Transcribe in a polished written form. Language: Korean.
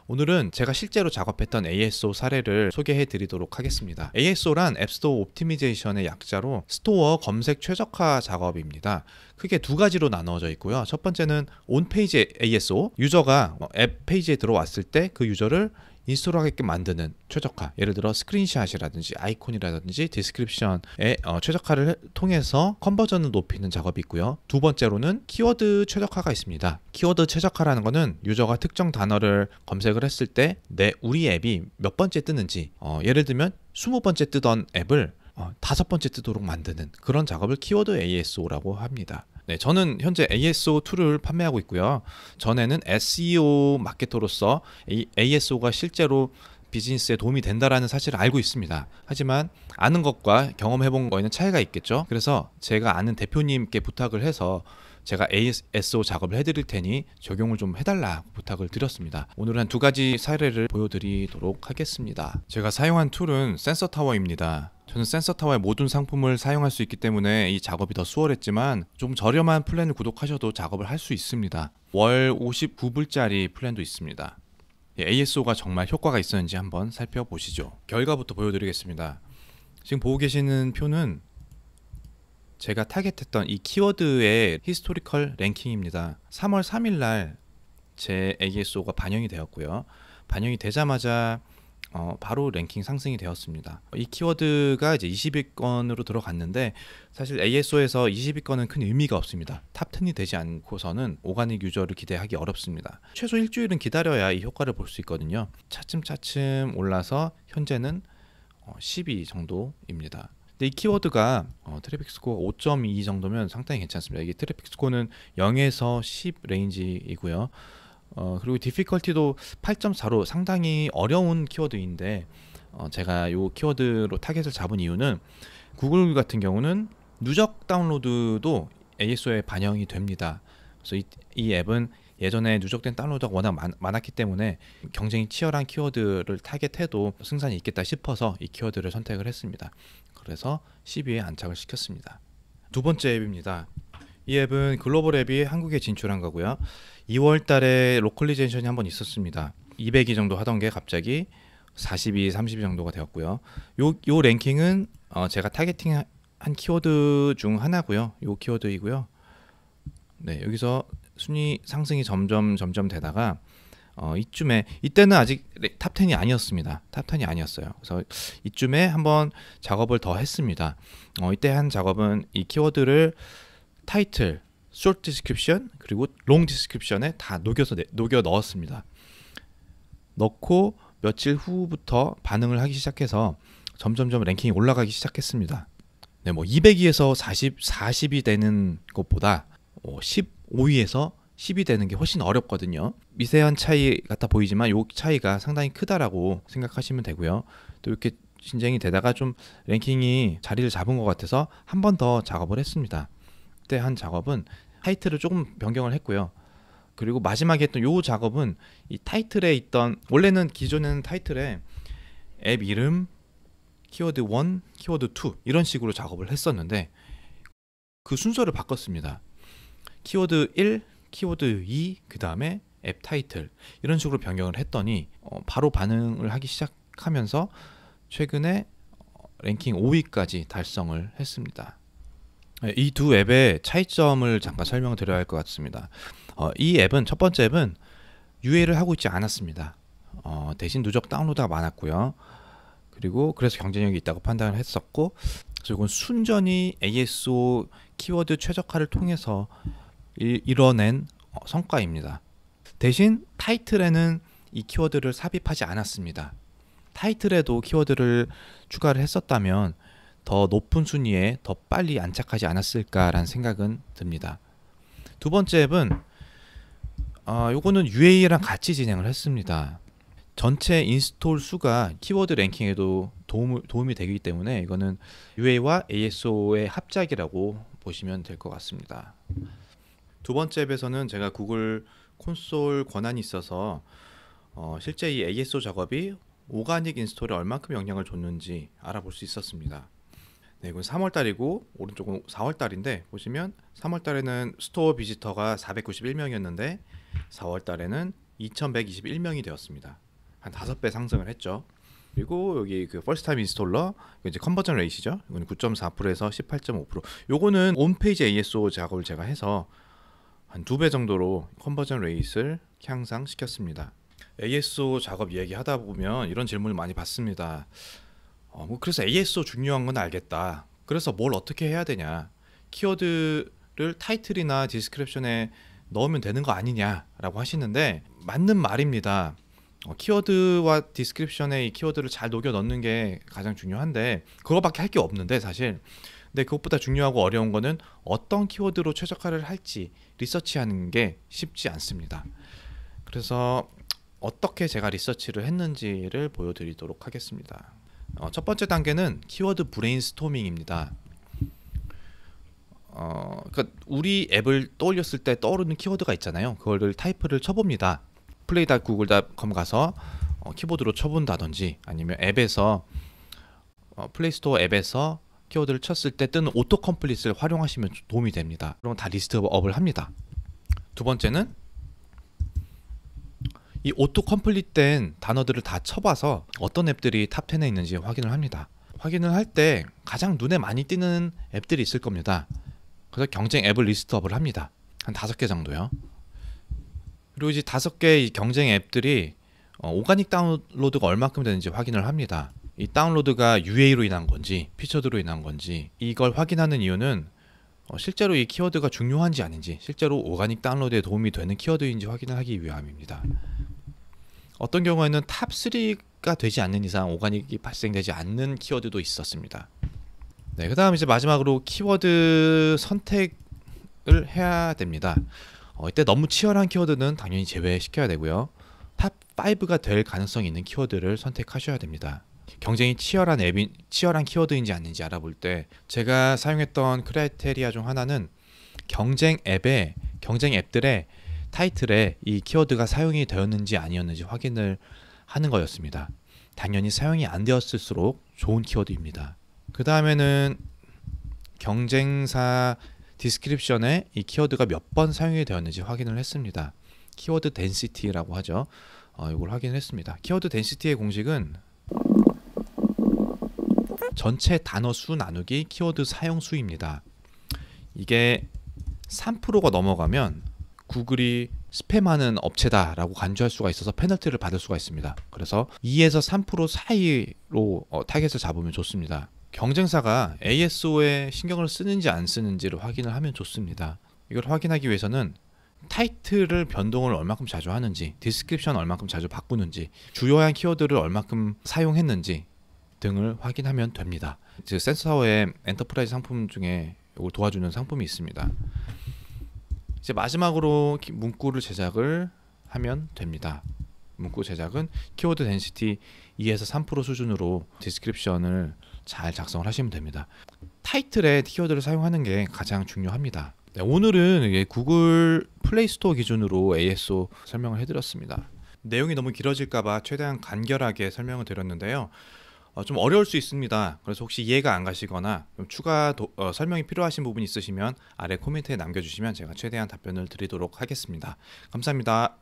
오늘은 제가 실제로 작업했던 ASO 사례를 소개해 드리도록 하겠습니다. ASO란 앱스토어 옵티미제이션의 약자로 스토어 검색 최적화 작업입니다. 크게 두 가지로 나누어져 있고요. 첫 번째는 온페이지 ASO, 유저가 앱 페이지에 들어왔을 때 그 유저를 인스톨하게끔 만드는 최적화, 예를 들어 스크린샷이라든지 아이콘이라든지 디스크립션의 최적화를 통해서 컨버전을 높이는 작업이 있고요. 두 번째로는 키워드 최적화가 있습니다. 키워드 최적화라는 것은 유저가 특정 단어를 검색을 했을 때 우리 앱이 몇 번째 뜨는지, 예를 들면 20번째 뜨던 앱을 5번째 뜨도록 만드는 그런 작업을 키워드 ASO라고 합니다. 네, 저는 현재 ASO 툴을 판매하고 있고요. 전에는 SEO 마케터로서 ASO가 실제로 비즈니스에 도움이 된다라는 사실을 알고 있습니다. 하지만 아는 것과 경험해본 거에는 차이가 있겠죠. 그래서 제가 아는 대표님께 부탁을 해서 제가 ASO 작업을 해드릴 테니 적용을 좀 해달라고 부탁을 드렸습니다. 오늘은 두 가지 사례를 보여드리도록 하겠습니다. 제가 사용한 툴은 센서타워입니다. 저는 센서타워의 모든 상품을 사용할 수 있기 때문에 이 작업이 더 수월했지만 좀 저렴한 플랜을 구독하셔도 작업을 할 수 있습니다. 월 59불짜리 플랜도 있습니다. ASO가 정말 효과가 있었는지 한번 살펴보시죠. 결과부터 보여드리겠습니다. 지금 보고 계시는 표는 제가 타겟했던 이 키워드의 히스토리컬 랭킹입니다. 3월 3일 날 제 ASO가 반영이 되었고요. 반영이 되자마자 바로 랭킹 상승이 되었습니다. 이 키워드가 이제 20위권으로 들어갔는데 사실 ASO에서 20위권은 큰 의미가 없습니다. 탑 10이 되지 않고서는 오가닉 유저를 기대하기 어렵습니다. 최소 일주일은 기다려야 이 효과를 볼 수 있거든요. 차츰차츰 올라서 현재는 10위 정도입니다. 근데 이 키워드가 트래픽 스코어가 5.2 정도면 상당히 괜찮습니다. 이게 트래픽 스코어는 0에서 10 레인지이고요. 그리고 디피컬티도 8.4로 상당히 어려운 키워드인데 제가 이 키워드로 타겟을 잡은 이유는 구글 같은 경우는 누적 다운로드도 ASO에 반영이 됩니다. 그래서 이 앱은 예전에 누적된 다운로드가 워낙 많았기 때문에 경쟁이 치열한 키워드를 타겟해도 승산이 있겠다 싶어서 이 키워드를 선택을 했습니다. 그래서 10위에 안착을 시켰습니다. 두 번째 앱입니다. 이 앱은 글로벌 앱이 한국에 진출한 거고요. 2월 달에 로컬리제이션이 한번 있었습니다. 200위 정도 하던 게 갑자기 40위, 30위 정도가 되었고요. 요 랭킹은 제가 타겟팅한 키워드 중 하나고요. 요 키워드이고요. 네, 여기서 순위 상승이 점점 되다가 이때는 아직 탑 10이 아니었습니다. 탑 10이 아니었어요. 그래서 이쯤에 한번 작업을 더 했습니다. 이때 한 작업은 이 키워드를 타이틀, short description 그리고 long description에 다 녹여 넣었습니다. 넣고 며칠 후부터 반응을 하기 시작해서 점점점 랭킹이 올라가기 시작했습니다. 네, 200위에서 40이 되는 것보다 15위에서 10이 되는 게 훨씬 어렵거든요. 미세한 차이 같아 보이지만 이 차이가 상당히 크다라고 생각하시면 되고요. 또 이렇게 진행이 되다가 좀 랭킹이 자리를 잡은 것 같아서 한 번 더 작업을 했습니다. 그때 한 작업은 타이틀을 조금 변경을 했고요. 그리고 마지막에 했던 이 작업은 이 타이틀에 있던, 원래는 기존에는 타이틀에 앱 이름, 키워드 1, 키워드 2 이런 식으로 작업을 했었는데 그 순서를 바꿨습니다. 키워드 1, 키워드 2, 그 다음에 앱 타이틀 이런 식으로 변경을 했더니 바로 반응을 하기 시작하면서 최근에 랭킹 5위까지 달성을 했습니다. 이 두 앱의 차이점을 잠깐 설명을 드려야 할 것 같습니다. 이 앱은, 첫 번째 앱은 UA를 하고 있지 않았습니다. 대신 누적 다운로드가 많았고요. 그리고 그래서 경쟁력이 있다고 판단을 했었고, 그리고 순전히 ASO 키워드 최적화를 통해서 이뤄낸 성과입니다. 대신 타이틀에는 이 키워드를 삽입하지 않았습니다. 타이틀에도 키워드를 추가를 했었다면 더 높은 순위에 더 빨리 안착하지 않았을까라는 생각은 듭니다. 두 번째 앱은 요거는 UA랑 같이 진행을 했습니다. 전체 인스톨 수가 키워드 랭킹에도 도움이 되기 때문에 이거는 UA와 ASO의 합작이라고 보시면 될 것 같습니다. 두 번째 앱에서는 제가 구글 콘솔 권한이 있어서 실제 이 ASO 작업이 오가닉 인스톨에 얼만큼 영향을 줬는지 알아볼 수 있었습니다. 네, 이건 3월달이고 오른쪽은 4월달인데 보시면 3월달에는 스토어 비지터가 491명이었는데 4월달에는 2121명이 되었습니다. 한 5배 상승을 했죠. 그리고 여기 그 퍼스트 타임 인스톨러 이제 컨버전 레이시죠. 이거는 9.4%에서 18.5%. 요거는 홈페이지 ASO 작업을 제가 해서 한 2배 정도로 컨버전 레이스를 향상시켰습니다. ASO 작업 얘기하다 보면 이런 질문을 많이 받습니다. 그래서 ASO 중요한 건 알겠다. 그래서 뭘 어떻게 해야 되냐? 키워드를 타이틀이나 디스크립션에 넣으면 되는 거 아니냐라고 하시는데 맞는 말입니다. 키워드와 디스크립션에 이 키워드를 잘 녹여 넣는 게 가장 중요한데 그거밖에 할 게 없는데 사실. 근데 그것보다 중요하고 어려운 거는 어떤 키워드로 최적화를 할지 리서치하는 게 쉽지 않습니다. 그래서 어떻게 제가 리서치를 했는지를 보여드리도록 하겠습니다. 첫 번째 단계는 키워드 브레인스토밍입니다. 그러니까 우리 앱을 떠올렸을 때 떠오르는 키워드가 있잖아요. 그거를 타이프를 쳐봅니다. play.google.com 가서 키보드로 쳐본다든지 아니면 앱에서 플레이스토어 앱에서 키워드를 쳤을 때 뜨는 오토 컴플릿을 활용하시면 도움이 됩니다. 그럼 다 리스트업을 합니다. 두 번째는 이 오토 컴플릿된 단어들을 다 쳐봐서 어떤 앱들이 탑 10에 있는지 확인을 합니다. 확인을 할 때 가장 눈에 많이 띄는 앱들이 있을 겁니다. 그래서 경쟁 앱을 리스트업을 합니다. 한 5개 정도요. 그리고 이제 5개의 경쟁 앱들이 오가닉 다운로드가 얼마큼 되는지 확인을 합니다. 이 다운로드가 UA로 인한 건지 피처드로 인한 건지 이걸 확인하는 이유는 실제로 이 키워드가 중요한지 아닌지 실제로 오가닉 다운로드에 도움이 되는 키워드인지 확인을 하기 위함입니다. 어떤 경우에는 탑 3가 되지 않는 이상 오가닉이 발생되지 않는 키워드도 있었습니다. 네, 그 다음 이제 마지막으로 키워드 선택을 해야 됩니다. 이때 너무 치열한 키워드는 당연히 제외시켜야 되고요. 탑 5가 될 가능성이 있는 키워드를 선택하셔야 됩니다. 경쟁이 치열한 키워드인지 아닌지 알아볼 때 제가 사용했던 크라이테리아 중 하나는 경쟁 앱들의 타이틀에 이 키워드가 사용이 되었는지 아니었는지 확인을 하는 거였습니다. 당연히 사용이 안 되었을수록 좋은 키워드입니다. 그 다음에는 경쟁사 디스크립션에 이 키워드가 몇 번 사용이 되었는지 확인을 했습니다. 키워드 덴시티라고 하죠. 이걸 확인을 했습니다. 키워드 덴시티의 공식은 전체 단어 수 나누기 키워드 사용 수입니다. 이게 3%가 넘어가면 구글이 스팸하는 업체다라고 간주할 수가 있어서 페널티를 받을 수가 있습니다. 그래서 2에서 3% 사이로 타겟을 잡으면 좋습니다. 경쟁사가 ASO에 신경을 쓰는지 안 쓰는지를 확인을 하면 좋습니다. 이걸 확인하기 위해서는 타이틀을 변동을 얼마큼 자주 하는지, 디스크립션 얼마큼 자주 바꾸는지, 주요한 키워드를 얼마큼 사용했는지 등을 확인하면 됩니다. 즉 센서의 엔터프라이즈 상품 중에 이걸 도와주는 상품이 있습니다. 이제 마지막으로 문구를 제작을 하면 됩니다. 문구 제작은 키워드 덴시티 2에서 3% 수준으로 디스크립션을 잘 작성을 하시면 됩니다. 타이틀에 키워드를 사용하는 게 가장 중요합니다. 네, 오늘은 구글 플레이 스토어 기준으로 ASO 설명을 해드렸습니다. 내용이 너무 길어질까봐 최대한 간결하게 설명을 드렸는데요. 좀 어려울 수 있습니다. 그래서 혹시 이해가 안 가시거나 좀 추가 설명이 필요하신 부분이 있으시면 아래 코멘트에 남겨주시면 제가 최대한 답변을 드리도록 하겠습니다. 감사합니다.